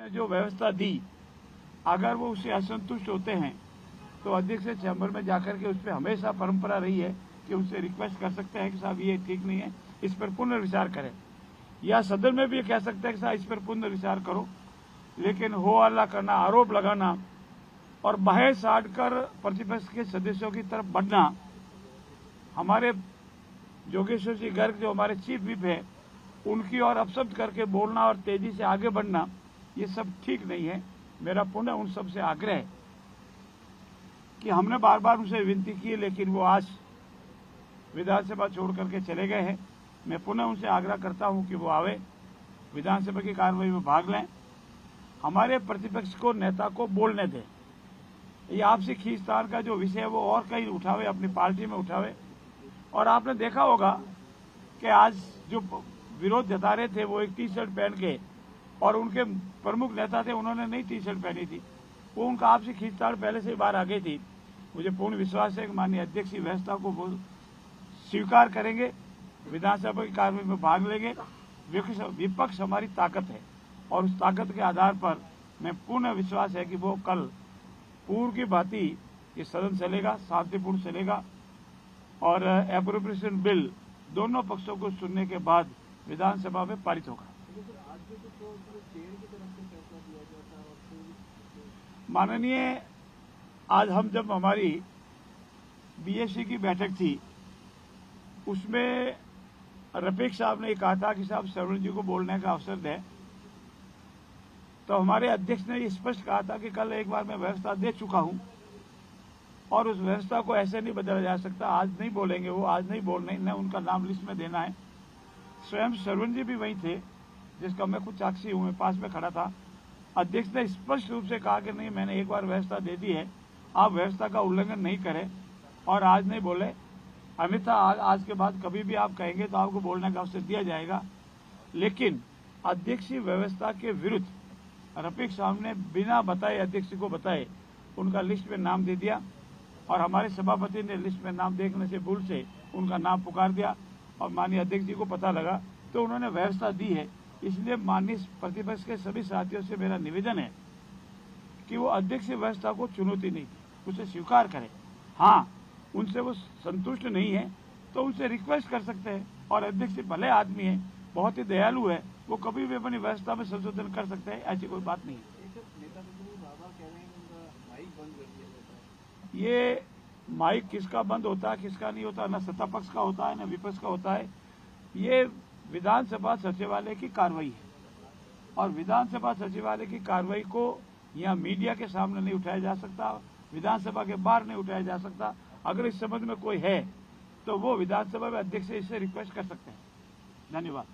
ने जो व्यवस्था दी, अगर वो उससे असंतुष्ट होते हैं तो अध्यक्ष चैम्बर में जाकर के उस पर हमेशा परंपरा रही है कि उनसे रिक्वेस्ट कर सकते हैं कि साहब ये ठीक नहीं है, इस पर पुनर्विचार करें, या सदन में भी कह सकते हैं कि साहब इस पर पुनर्विचार करो। लेकिन हो हल्ला करना, आरोप लगाना और बाहें साट कर प्रतिपक्ष के सदस्यों की तरफ बढ़ना, हमारे जोगेश्वर जी गर्ग जो हमारे चीफ विप है उनकी ओर अपशब्द करके बोलना और तेजी से आगे बढ़ना, ये सब ठीक नहीं है। मेरा पुनः उन सब से आग्रह है कि हमने बार बार उनसे विनती की, लेकिन वो आज विधानसभा छोड़ करके चले गए हैं। मैं पुनः उनसे आग्रह करता हूं कि वो आवे, विधानसभा की कार्रवाई में भाग लें, हमारे प्रतिपक्ष को, नेता को बोलने दें। ये आपसी खींचतान का जो विषय है वो और कहीं उठावे, अपनी पार्टी में उठावे। और आपने देखा होगा कि आज जो विरोध जता रहे थे वो एक टी शर्ट पहन के, और उनके प्रमुख नेता थे उन्होंने नहीं टी शर्ट पहनी थी, वो उनका आपसी खींचतान पहले से ही बाहर आ गई थी। मुझे पूर्ण विश्वास है कि माननीय अध्यक्ष की व्यवस्था को वो स्वीकार करेंगे, विधानसभा की कार्रवाई में भाग लेंगे। विपक्ष हमारी ताकत है और उस ताकत के आधार पर मैं पूर्ण विश्वास है कि वो कल पूर्व की भांति ये सदन चलेगा, शांतिपूर्ण चलेगा और एप्रोप्रिएशन बिल दोनों पक्षों को सुनने के बाद विधानसभा में पारित होगा। माननीय, आज हम जब हमारी बीएससी की बैठक थी उसमें रफीक साहब ने कहा था कि साहब सरवण जी को बोलने का अवसर दें, तो हमारे अध्यक्ष ने स्पष्ट कहा था कि कल एक बार मैं व्यवस्था दे चुका हूं और उस व्यवस्था को ऐसे नहीं बदला जा सकता। आज नहीं बोलेंगे वो, आज नहीं बोलने, न उनका नाम लिस्ट में देना है। स्वयं सरवण जी भी वहीं थे, जिसका मैं खुद साक्षी हूं, मैं पास में खड़ा था। अध्यक्ष ने स्पष्ट रूप से कहा कि नहीं, मैंने एक बार व्यवस्था दे दी है, आप व्यवस्था का उल्लंघन नहीं करें और आज नहीं बोले, अन्यथा आज के बाद कभी भी आप कहेंगे तो आपको बोलने का अवसर दिया जाएगा। लेकिन अध्यक्षीय व्यवस्था के विरुद्ध रफीक साहब ने बिना बताए, अध्यक्ष को बताए, उनका लिस्ट में नाम दे दिया और हमारे सभापति ने लिस्ट में नाम देखने से भूल से उनका नाम पुकार दिया और माननीय अध्यक्ष जी को पता लगा तो उन्होंने व्यवस्था दी है। इसलिए माननीय प्रतिपक्ष के सभी साथियों से मेरा निवेदन है कि वो अध्यक्ष व्यवस्था को चुनौती नहीं दी, उसे स्वीकार करें। हाँ, उनसे वो संतुष्ट नहीं है तो उनसे रिक्वेस्ट कर सकते हैं और अध्यक्ष भले आदमी है, बहुत ही दयालु है, वो कभी भी अपनी व्यवस्था में संशोधन कर सकते हैं, ऐसी कोई बात नहीं है। ये माइक किसका बंद होता है, किसका नहीं होता, न सत्ता पक्ष का होता है न विपक्ष का होता है। ये विधानसभा सचिवालय की कार्रवाई है और विधानसभा सचिवालय की कार्रवाई को यहाँ मीडिया के सामने नहीं उठाया जा सकता, विधानसभा के बाहर नहीं उठाया जा सकता। अगर इस संबंध में कोई है तो वो विधानसभा में अध्यक्ष से इससे रिक्वेस्ट कर सकते हैं। धन्यवाद।